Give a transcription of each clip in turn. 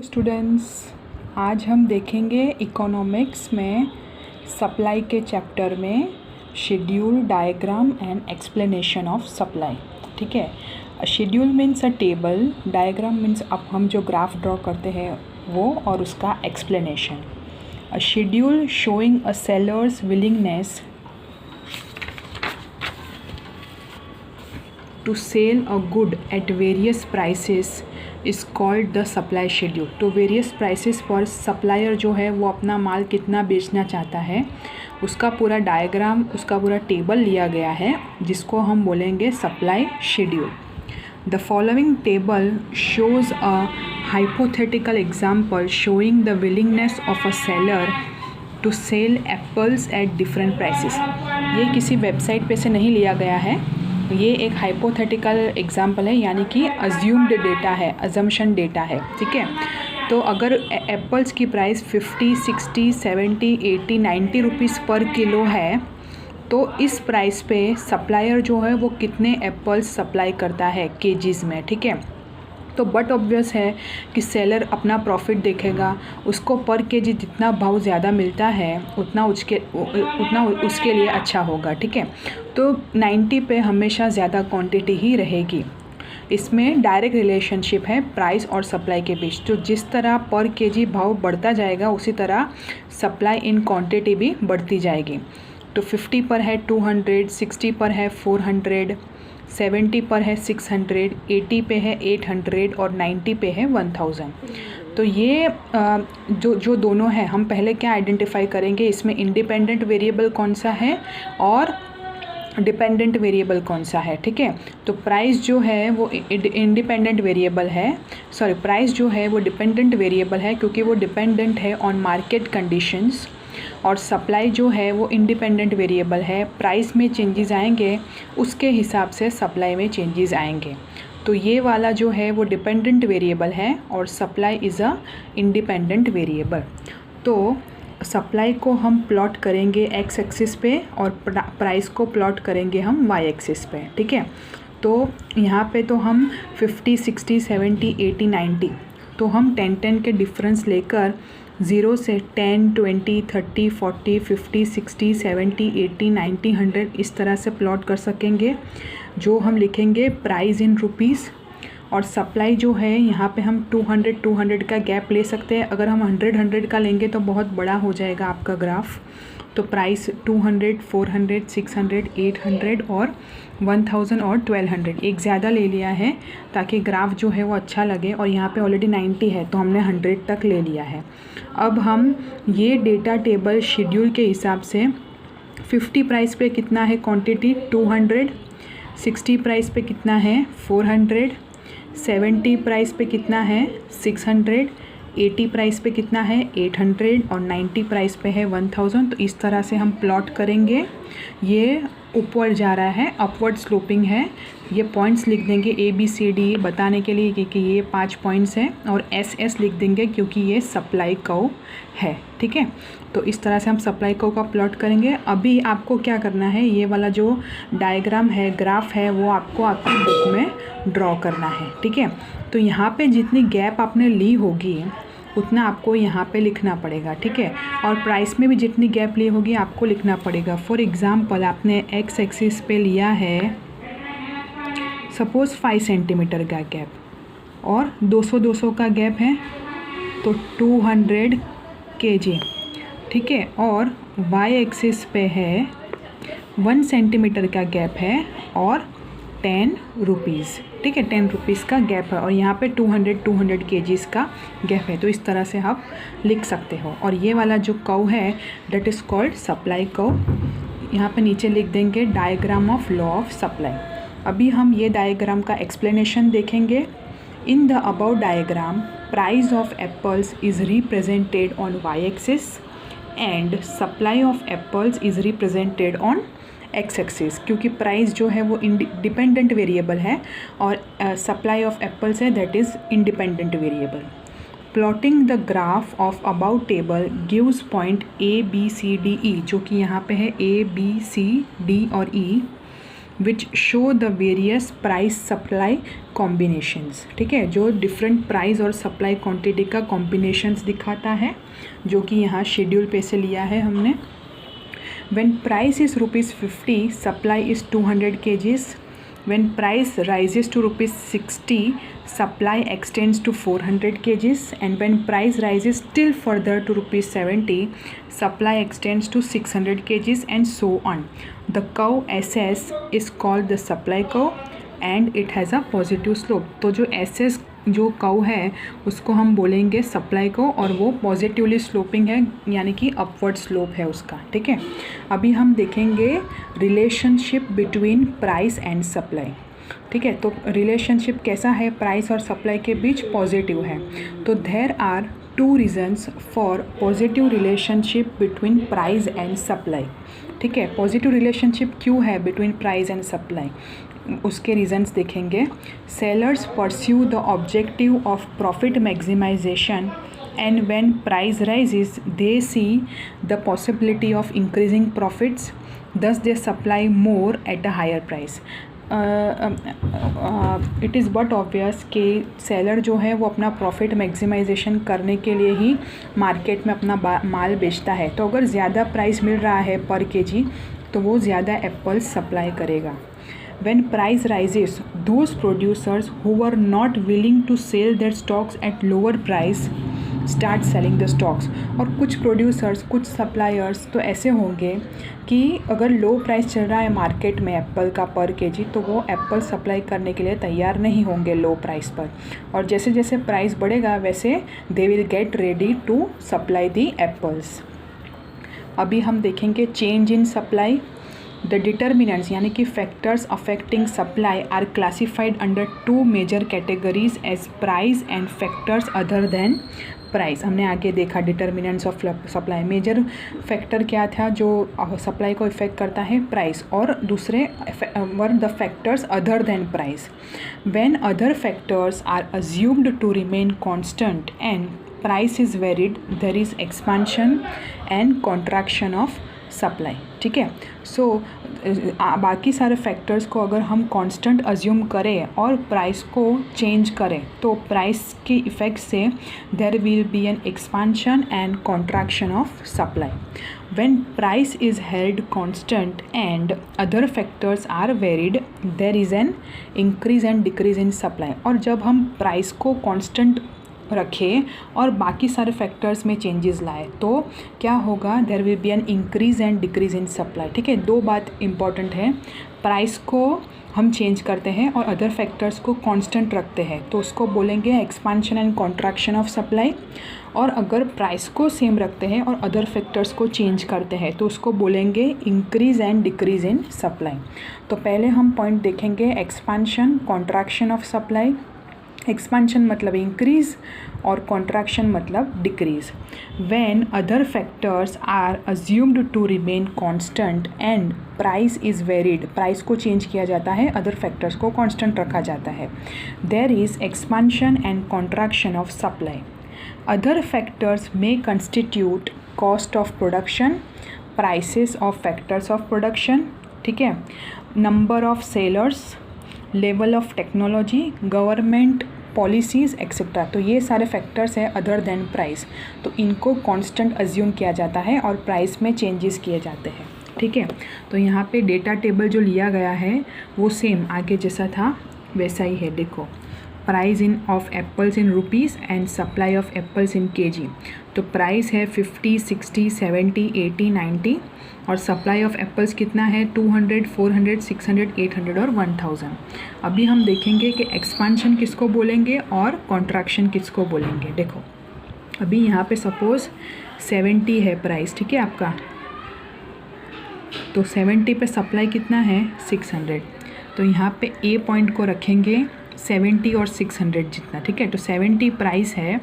Students, आज हम देखेंगे इकोनॉमिक्स में सप्लाई के चैप्टर में schedule, diagram and explanation of supply. ठीक है, शेड्यूल मीन्स अ टेबल, डायग्राम मीन्स अब हम जो ग्राफ ड्रॉ करते हैं वो, और उसका explanation. A schedule showing a sellers willingness to sell a good at various prices is called the supply schedule। तो various prices पर सप्लायर जो है वो अपना माल कितना बेचना चाहता है उसका पूरा डायग्राम, उसका पूरा टेबल लिया गया है जिसको हम बोलेंगे supply schedule. The following table shows a hypothetical example showing the willingness of a seller to sell apples at different prices. ये किसी वेबसाइट पे से नहीं लिया गया है, ये एक हाइपोथेटिकल एग्जाम्पल है, यानी कि अज्यूम्ड डेटा है, अजम्पशन डेटा है। ठीक है, तो अगर एप्पल्स की प्राइस 50, 60, 70, 80, 90 रुपीज़ पर किलो है तो इस प्राइस पे सप्लायर जो है वो कितने एप्पल्स सप्लाई करता है केजीज़ में। ठीक है, तो बट ऑब्वियस है कि सेलर अपना प्रॉफिट देखेगा, उसको पर केजी जितना भाव ज़्यादा मिलता है उतना उसके लिए अच्छा होगा। ठीक है, तो 90 पे हमेशा ज़्यादा क्वांटिटी ही रहेगी। इसमें डायरेक्ट रिलेशनशिप है प्राइस और सप्लाई के बीच। तो जिस तरह पर केजी भाव बढ़ता जाएगा उसी तरह सप्लाई इन क्वांटिटी भी बढ़ती जाएगी। तो 50 पर है 200, 60 पर है 400, 70 पर है 600, 80 पे है 800 और 90 पे है 1000। तो ये जो दोनों है, हम पहले क्या आइडेंटिफाई करेंगे, इसमें इंडिपेंडेंट वेरिएबल कौन सा है और डिपेंडेंट वेरिएबल कौन सा है। ठीक है, तो प्राइस जो है वो इंडिपेंडेंट वेरिएबल है, सॉरी प्राइस जो है वो डिपेंडेंट वेरिएबल है क्योंकि वो डिपेंडेंट है ऑन मार्केट कंडीशंस, और सप्लाई जो है वो इंडिपेंडेंट वेरिएबल है। प्राइस में चेंजेस आएंगे उसके हिसाब से सप्लाई में चेंजेस आएंगे। तो ये वाला जो है वो डिपेंडेंट वेरिएबल है और supply is a independent variable. तो सप्लाई को हम प्लॉट करेंगे एक्स एक्सिस पे और प्राइस को प्लॉट करेंगे हम वाई एक्सिस पे। ठीक है, तो यहाँ पे तो हम 50, 60, 70, 80, 90 तो हम 10 के डिफरेंस लेकर 0 से 10, 20, 30, 40, 50, 60, 70, 80, 90, 100 इस तरह से प्लॉट कर सकेंगे। जो हम लिखेंगे प्राइस इन रुपीज़, और सप्लाई जो है यहाँ पे हम 200 का गैप ले सकते हैं। अगर हम 100 का लेंगे तो बहुत बड़ा हो जाएगा आपका ग्राफ। तो प्राइस 200, 400, 600, 800 और 1000 और 1200 एक ज़्यादा ले लिया है ताकि ग्राफ जो है वो अच्छा लगे, और यहाँ पे ऑलरेडी 90 है तो हमने 100 तक ले लिया है। अब हम ये डेटा टेबल शेड्यूल के हिसाब से 50 प्राइस पे कितना है क्वांटिटी 200, 60 प्राइस पे कितना है 400, 70 प्राइस पे कितना है 600, 80 प्राइस पे कितना है 800 और 90 प्राइस पे है 1000। तो इस तरह से हम प्लॉट करेंगे। ये ऊपर जा रहा है, अपवर्ड स्लोपिंग है। ये पॉइंट्स लिख देंगे ABCD बताने के लिए कि ये 5 पॉइंट्स हैं, और SS लिख देंगे क्योंकि ये सप्लाई कर्व है। ठीक है, तो इस तरह से हम सप्लाई कर्व का प्लॉट करेंगे। अभी आपको क्या करना है, ये वाला जो डायग्राम है, ग्राफ है, वो आपको आपकी बुक में ड्रॉ करना है। ठीक है, तो यहाँ पे जितनी गैप आपने ली होगी उतना आपको यहाँ पे लिखना पड़ेगा। ठीक है, और प्राइस में भी जितनी गैप ली होगी आपको लिखना पड़ेगा। फॉर एग्ज़ाम्पल आपने एक्स एक्सिस पे लिया है सपोज़ 5 सेंटीमीटर का गैप और 200 का गैप है तो 200 kg। ठीक है, और वाई एक्सिस पे है 1 सेंटीमीटर का गैप है और 10 रुपीज़। ठीक है, 10 रुपीज़ का गैप है, और यहाँ पे 200 kgs का गैप है। तो इस तरह से आप लिख सकते हो। और ये वाला जो कर्व है that is called supply curve. यहाँ पे नीचे लिख देंगे diagram of law of supply. अभी हम ये डायग्राम का एक्सप्लेनेशन देखेंगे। In the above diagram price of apples is represented on Y axis and supply of apples is represented on X axis, क्योंकि प्राइस जो है वो डिपेंडेंट वेरिएबल है और सप्लाई ऑफ एप्पल्स है that is independent variable. Plotting the graph of about table gives point A, B, C, D, E, जो कि यहाँ पे है A, B, C, D और E which show the various price supply combinations. ठीक है, जो डिफरेंट प्राइस और सप्लाई क्वांटिटी का कॉम्बिनेशंस दिखाता है, जो कि यहाँ शेड्यूल पे से लिया है हमने। When price is ₹50, supply is 200 kgs. When price rises to ₹60, supply extends to 400 kgs. And when price rises still further to ₹70, supply extends to 600 kgs and so on. The curve SS is called the supply curve and it has a positive slope. तो जो SS जो curve है उसको हम बोलेंगे supply को, और वो पॉजिटिवली स्लोपिंग है, यानी कि अपवर्ड स्लोप है उसका। ठीक है, अभी हम देखेंगे relationship between price and supply. ठीक है, तो रिलेशनशिप कैसा है प्राइस और सप्लाई के बीच? पॉजिटिव है। तो there are 2 reasons for positive relationship between price and supply. ठीक है, पॉजिटिव रिलेशनशिप क्यों है बिटवीन प्राइस एंड सप्लाई, उसके रीजंस देखेंगे। Sellers pursue the objective of profit maximisation and when price rises they see the possibility of increasing profits, thus they supply more at a higher price. It is but obvious कि seller जो है वो अपना profit maximisation करने के लिए ही market में अपना माल बेचता है। तो अगर ज़्यादा प्राइस मिल रहा है पर केजी तो वो ज़्यादा एप्पल्स सप्लाई करेगा। When price rises, those producers who were not willing to sell their stocks at lower price start selling the stocks। और कुछ प्रोड्यूसर्स, कुछ सप्लायर्स तो ऐसे होंगे कि अगर लो प्राइस चल रहा है मार्केट में एप्पल का पर केजी, तो वो एप्पल सप्लाई करने के लिए तैयार नहीं होंगे लो प्राइस पर, और जैसे जैसे प्राइस बढ़ेगा वैसे they will get ready to supply the apples. अभी हम देखेंगे change in supply. The determinants यानी कि factors affecting supply are classified under 2 major categories as price and factors other than price. हमने आगे देखा determinants of supply. Major factor क्या था जो सप्लाई को इफेक्ट करता है? प्राइस, और दूसरे were the factors other than price. When other factors are assumed to remain constant and price is varied, there is expansion and contraction of supply. ठीक है, सो बाकी सारे फैक्टर्स को अगर हम कांस्टेंट अज्यूम करें और प्राइस को चेंज करें तो प्राइस के इफ़ेक्ट से there will be an expansion and contraction of supply. When price is held constant and other factors are varied, there is an increase and decrease in supply. और जब हम price को constant रखें और बाकी सारे फैक्टर्स में चेंजेस लाए तो क्या होगा? There will be an increase and decrease in supply. ठीक है, 2 बात इंपॉर्टेंट है। प्राइस को हम चेंज करते हैं और अदर फैक्टर्स को कांस्टेंट रखते हैं तो उसको बोलेंगे expansion and contraction of supply. और अगर प्राइस को सेम रखते हैं और अदर फैक्टर्स को चेंज करते हैं तो उसको बोलेंगे increase and decrease in supply. तो पहले हम पॉइंट देखेंगे expansion, contraction of supply. Expansion मतलब इंक्रीज और कॉन्ट्रैक्शन मतलब decrease. When other factors are assumed to remain constant and price is varied, price को चेंज किया जाता है, अदर फैक्टर्स को कांस्टेंट रखा जाता है, there is expansion and contraction of supply. Other factors may constitute cost of production, prices of factors of production. ठीक है, number of sellers, level of technology, government policies etcetera. तो ये सारे factors हैं अदर देन प्राइस, तो इनको constant assume किया जाता है और प्राइस में चेंजेस किए जाते हैं। ठीक है, तो यहाँ पे डेटा टेबल जो लिया गया है वो सेम आगे जैसा था वैसा ही है। देखो, price in of apples in rupees and supply of apples in KG. तो प्राइस है 50, 60, 70, 80, 90 और सप्लाई ऑफ एप्पल्स कितना है? 200, 400, 600, 800 और 1000। अभी हम देखेंगे कि एक्सपांशन किसको बोलेंगे और कॉन्ट्रैक्शन किसको बोलेंगे। देखो, अभी यहाँ पे सपोज़ 70 है प्राइस, ठीक है आपका, तो 70 पे सप्लाई कितना है? 600। तो यहाँ पे ए पॉइंट को रखेंगे 70 और 600 जितना, ठीक है। तो 70 प्राइस है,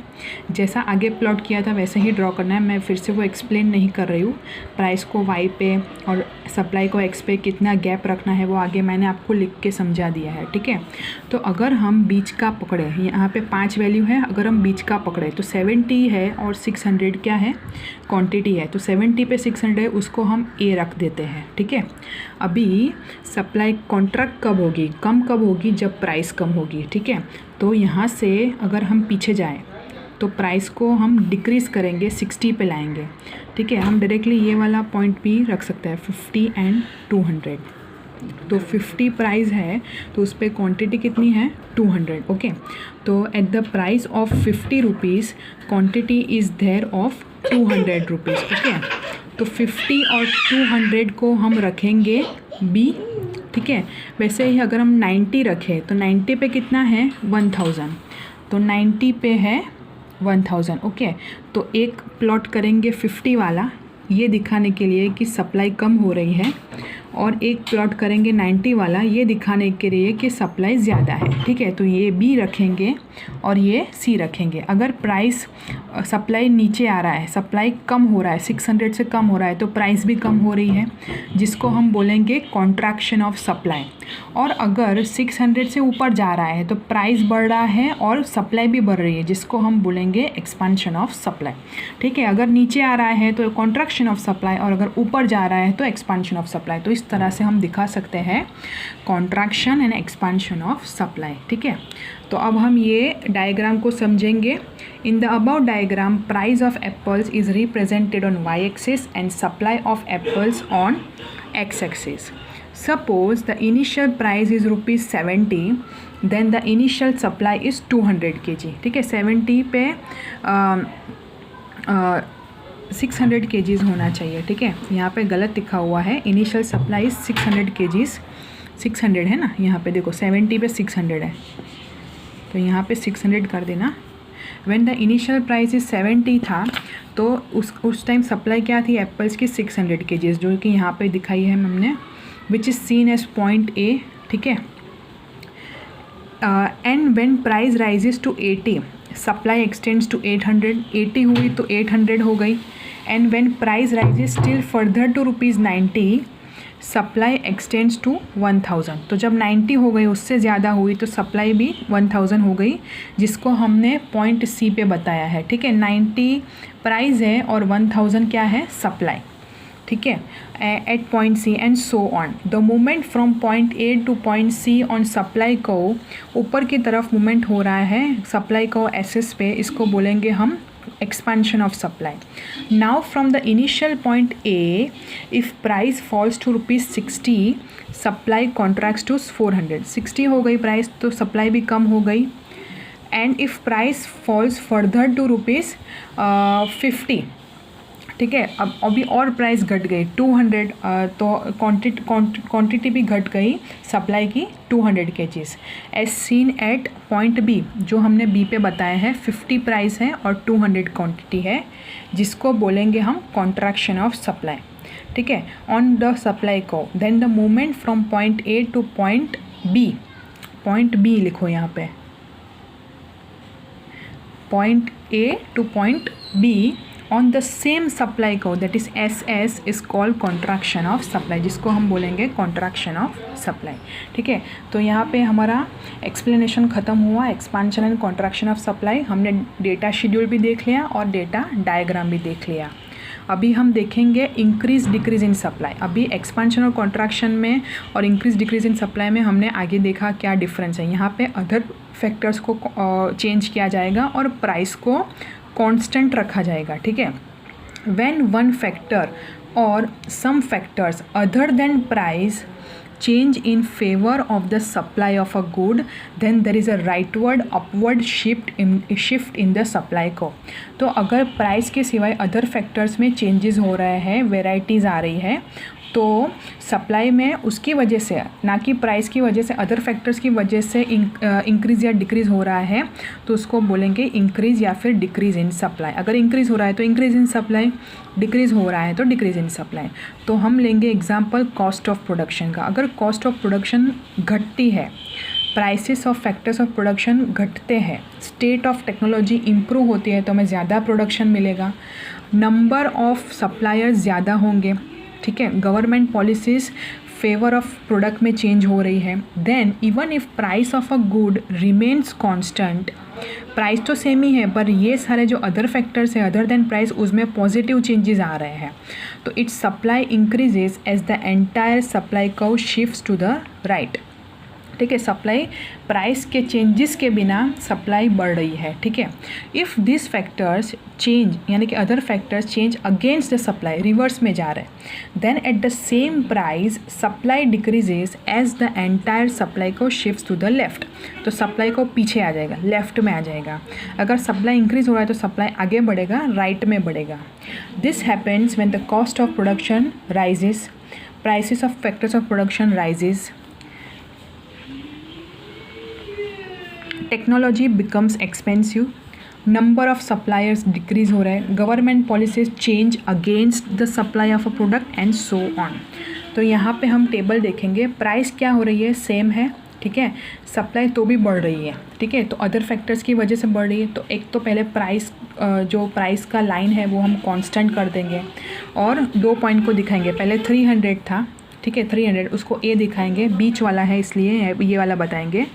जैसा आगे प्लॉट किया था वैसे ही ड्रॉ करना है। मैं फिर से वो एक्सप्लेन नहीं कर रही हूँ। प्राइस को वाई पे और सप्लाई को एक्स पे कितना गैप रखना है वो आगे मैंने आपको लिख के समझा दिया है, ठीक है। तो अगर हम बीच का पकड़े, यहाँ पे 5 वैल्यू है, अगर हम बीच का पकड़े तो 70 है और 600 क्या है, क्वांटिटी है। तो 70 पे 600 उसको हम ए रख देते हैं, ठीक है। अभी सप्लाई कॉन्ट्रैक्ट कब होगी, कम कब होगी, जब प्राइस कम होगी, ठीक है। तो यहाँ से अगर हम पीछे जाएं तो प्राइस को हम डिक्रीज़ करेंगे, 60 पे लाएंगे, ठीक है। हम डायरेक्टली ये वाला पॉइंट भी रख सकते हैं, 50 एंड 200। तो 50 प्राइस है तो उस पर क्वान्टिटी कितनी है, 200, ओके। तो at the price of 50 rupees quantity is there of 200 rupees, okay. तो 50 और 200 को हम रखेंगे बी, ठीक है। वैसे ही अगर हम 90 रखें तो 90 पे कितना है, 1000, तो 90 पे है 1000, ओके। तो एक प्लॉट करेंगे 50 वाला, ये दिखाने के लिए कि सप्लाई कम हो रही है, और एक प्लॉट करेंगे 90 वाला, ये दिखाने के लिए कि सप्लाई ज़्यादा है, ठीक है। तो ये बी रखेंगे और ये सी रखेंगे। अगर प्राइस सप्लाई नीचे आ रहा है, सप्लाई कम हो रहा है, 600 से कम हो रहा है, तो प्राइस भी कम हो रही है, जिसको हम बोलेंगे कॉन्ट्रैक्शन ऑफ सप्लाई। और अगर 600 से ऊपर जा रहा है तो प्राइस बढ़ रहा है और सप्लाई भी बढ़ रही है, जिसको हम बोलेंगे एक्सपांशन ऑफ सप्लाई, ठीक है। अगर नीचे आ रहा है तो कॉन्ट्रैक्शन ऑफ सप्लाई, और अगर ऊपर जा रहा है तो एक्सपांशन ऑफ सप्लाई। तो इस तरह से हम दिखा सकते हैं contraction and expansion of supply, ठीक है। तो अब हम ये डायग्राम को समझेंगे। In the about diagram price of apples is represented on Y axis and supply of apples on X axis. Suppose the initial price is ₹70, then the initial supply is 200 kg, ठीक है। 70 पे 600 kgs होना चाहिए, ठीक है। यहाँ पे गलत लिखा हुआ है, इनिशियल सप्लाई 600 kgs, 600 है ना, यहाँ पे देखो 70 पे 600 है, तो यहाँ पे 600 कर देना। When the initial price is 70 था तो उस टाइम सप्लाई क्या थी एप्पल्स की, 600 kgs, जो कि यहाँ पे दिखाई है हमने, which is seen as point A, ठीक है। And when price rises to 80 supply extends to 800, 80 हुई तो 800 हो गई। And when price rises still further to ₹90 supply extends to 1000। तो जब 90 हो गई, उससे ज़्यादा हुई तो सप्लाई भी 1000 हो गई, जिसको हमने पॉइंट सी पे बताया है, ठीक है। 90 प्राइस है और 1000 क्या है, सप्लाई, ठीक है, at point C and so on. The movement from point A to point C on supply को, ऊपर की तरफ मूवमेंट हो रहा है सप्लाई को एसेस पे, इसको बोलेंगे हम expansion of supply. Now from the initial point A, if price falls to ₹60, supply contracts to 400. 60 हो गई प्राइस तो सप्लाई भी कम हो गई। And if price falls further to ₹50, ठीक है। अब अभी और प्राइस घट गई 200, तो क्वांटिटी भी घट गई सप्लाई की 200 kgs, as seen at point B, जो हमने बी पे बताया है। 50 प्राइस है और 200 क्वांटिटी है, जिसको बोलेंगे हम कॉन्ट्रैक्शन ऑफ सप्लाई, ठीक है, ऑन द सप्लाई को। Then the movement from point A to point B लिखो यहाँ पे, point A to point B on the same supply को, that is SS, is called contraction of supply, जिसको हम बोलेंगे कॉन्ट्रैक्शन ऑफ सप्लाई, ठीक है। तो यहाँ पे हमारा एक्सप्लेनेशन ख़त्म हुआ, expansion and contraction of supply. हमने डेटा शेड्यूल भी देख लिया और डेटा डायग्राम भी देख लिया। अभी हम देखेंगे इंक्रीज डिक्रीज इन सप्लाई। अभी एक्सपांशन और कॉन्ट्रैक्शन में और इंक्रीज डिक्रीज इन सप्लाई में हमने आगे देखा क्या डिफरेंस है। यहाँ पे अदर फैक्टर्स को चेंज किया जाएगा और प्राइस को कांस्टेंट रखा जाएगा, ठीक है। व्हेन वन फैक्टर और some factors other than price change in favor of the supply of a good, then there is a rightward upward shift in the supply को। तो अगर प्राइस के सिवाय अदर फैक्टर्स में चेंजेस हो रहे हैं, वेराइटीज़ आ रही है, तो सप्लाई में उसकी वजह से, ना कि प्राइस की वजह से, अदर फैक्टर्स की वजह से इंक्रीज़ या डिक्रीज़ हो रहा है, तो उसको बोलेंगे इंक्रीज़ या फिर डिक्रीज़ इन सप्लाई। अगर इंक्रीज़ हो रहा है तो इंक्रीज़ इन सप्लाई, डिक्रीज़ हो रहा है तो डिक्रीज़ इन सप्लाई। तो हम लेंगे एग्जांपल कॉस्ट ऑफ प्रोडक्शन का। अगर कॉस्ट ऑफ प्रोडक्शन घटती है prices of factors of production घटते हैं, स्टेट ऑफ टेक्नोलॉजी इम्प्रूव होती है तो हमें ज़्यादा प्रोडक्शन मिलेगा, नंबर ऑफ सप्लायर्स ज़्यादा होंगे, ठीक है, government policies favour of product में चेंज हो रही है, then even if price of a good remains constant, price तो सेम ही है पर ये सारे जो अदर फैक्टर्स है अदर देन प्राइस उसमें पॉजिटिव चेंजेस आ रहे हैं, तो its supply increases as the entire supply curve shifts to the right, ठीक है, सप्लाई प्राइस के चेंजेस के बिना सप्लाई बढ़ रही है, ठीक है। इफ़ दिस फैक्टर्स चेंज यानी कि other factors change against the supply, reverse में जा रहे हैं, then at the same price supply decreases as the entire supply को शिफ्ट्स टू द लेफ्ट, तो सप्लाई को पीछे आ जाएगा, लेफ्ट में आ जाएगा। अगर सप्लाई इंक्रीज हो रहा है तो सप्लाई आगे बढ़ेगा, राइट में बढ़ेगा। This happens when the cost of production rises, prices of factors of production rises, technology becomes expensive, number of suppliers decrease हो रहा है, government policies change against the supply of a product and so on. तो यहाँ पे हम table देखेंगे, price क्या हो रही है, सेम है, ठीक है, सप्लाई तो भी बढ़ रही है, ठीक है, तो अदर फैक्टर्स की वजह से बढ़ रही है। तो एक तो पहले प्राइस, जो प्राइस का लाइन है वो हम कांस्टेंट कर देंगे और 2 पॉइंट को दिखाएंगे, पहले 300 था, ठीक है, 300 उसको ए दिखाएंगे, बीच वाला है इसलिए ये वाला बताएंगे,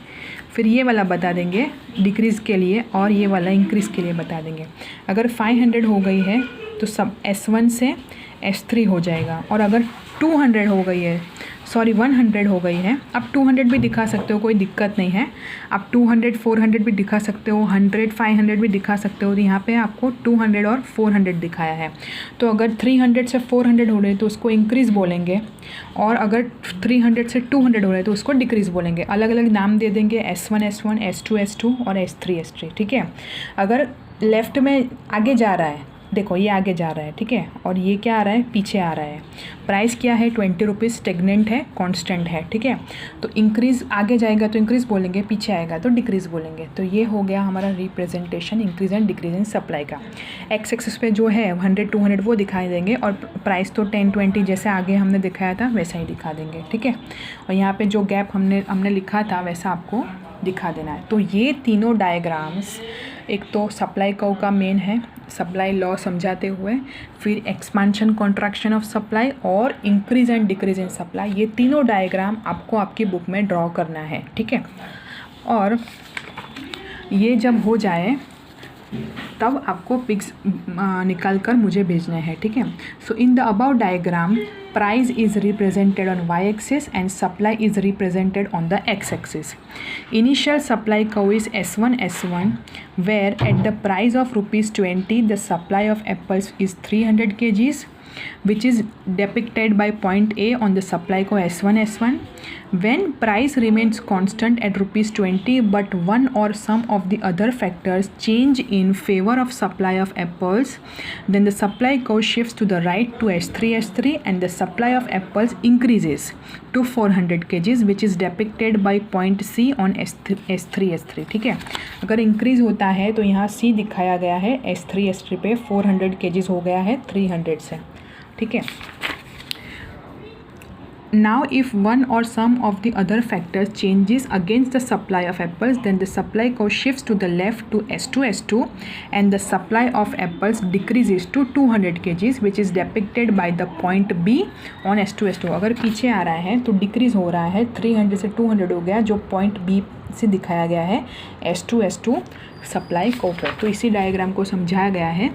फिर ये वाला बता देंगे डिक्रीज़ के लिए और ये वाला इंक्रीज़ के लिए बता देंगे। अगर 500 हो गई है तो सब S1 से S3 हो जाएगा, और अगर 200 हो गई है, सॉरी 100 हो गई है, आप 200 भी दिखा सकते हो, कोई दिक्कत नहीं है, आप 200 400 भी दिखा सकते हो, 100 500 भी दिखा सकते हो। तो यहाँ पे आपको 200 और 400 दिखाया है। तो अगर 300 से 400 हो रहे तो उसको इंक्रीज़ बोलेंगे, और अगर 300 से 200 हो रहे तो उसको डिक्रीज़ बोलेंगे। अलग अलग नाम दे देंगे, S1 S1, S2 S2 और S3 S3, ठीक है। अगर लेफ़्ट में आगे जा रहा है, देखो ये आगे जा रहा है, ठीक है, और ये क्या आ रहा है, पीछे आ रहा है। प्राइस क्या है, 20 रुपीज़, स्टेगनेंट है, कांस्टेंट है, ठीक है। तो इंक्रीज़ आगे जाएगा तो इंक्रीज़ बोलेंगे, पीछे आएगा तो डिक्रीज़ बोलेंगे। तो ये हो गया हमारा representation increase and decrease in supply का। एक्स एक्सिस पे जो है 100 200 वो दिखाई देंगे, और प्राइस तो 10 20 जैसे आगे हमने दिखाया था वैसा ही दिखा देंगे, ठीक है। और यहाँ पर जो गैप हमने लिखा था वैसा आपको दिखा देना है। तो ये तीनों डायग्राम्स, एक तो सप्लाई कर्व का मेन है, सप्लाई लॉ समझाते हुए, फिर एक्सपांशन कॉन्ट्रैक्शन ऑफ सप्लाई और increase and decrease in supply, ये तीनों डायग्राम आपको आपकी बुक में ड्रॉ करना है, ठीक है। और ये जब हो जाए तब आपको पिक्स निकाल कर मुझे भेजने हैं, ठीक है। So in the about diagram price is represented on y-axis and supply is represented on the x-axis. Initial supply curve is S1 where at the price of ₹20 the supply of apples is 300 kgs, which is depicted by point A on the supply curve S1. When price remains constant at ₹20 but one or some of the other factors change in favor of supply of apples, then the supply curve shifts to the right to S3 and the supply of apples increases to 400 kgs, which is depicted by point C on S3, ठीक है। अगर increase होता है तो यहाँ C दिखाया गया है, S3 पे 400 kgs हो गया है 300 से, ठीक है। Now if one or some of the other factors changes against the supply of apples, then the supply curve shifts to the left to S2 and the supply of apples decreases to 200 kgs, which is depicted by the point B on S2। अगर पीछे आ रहा है तो decrease हो रहा है, 300 से 200 हो गया, जो पॉइंट B से दिखाया गया है S2 सप्लाई कर्व है। तो इसी डायग्राम को समझाया गया है,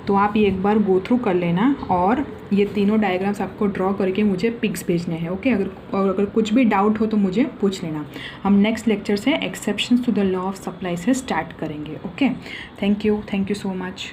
तो आप ये एक बार गो थ्रू कर लेना, और ये तीनों डायग्राम्स आपको ड्रॉ करके मुझे पिक्स भेजने हैं, ओके। अगर कुछ भी डाउट हो तो मुझे पूछ लेना। हम नेक्स्ट लेक्चर से exceptions to the law of supply से स्टार्ट करेंगे, okay. Thank you so much.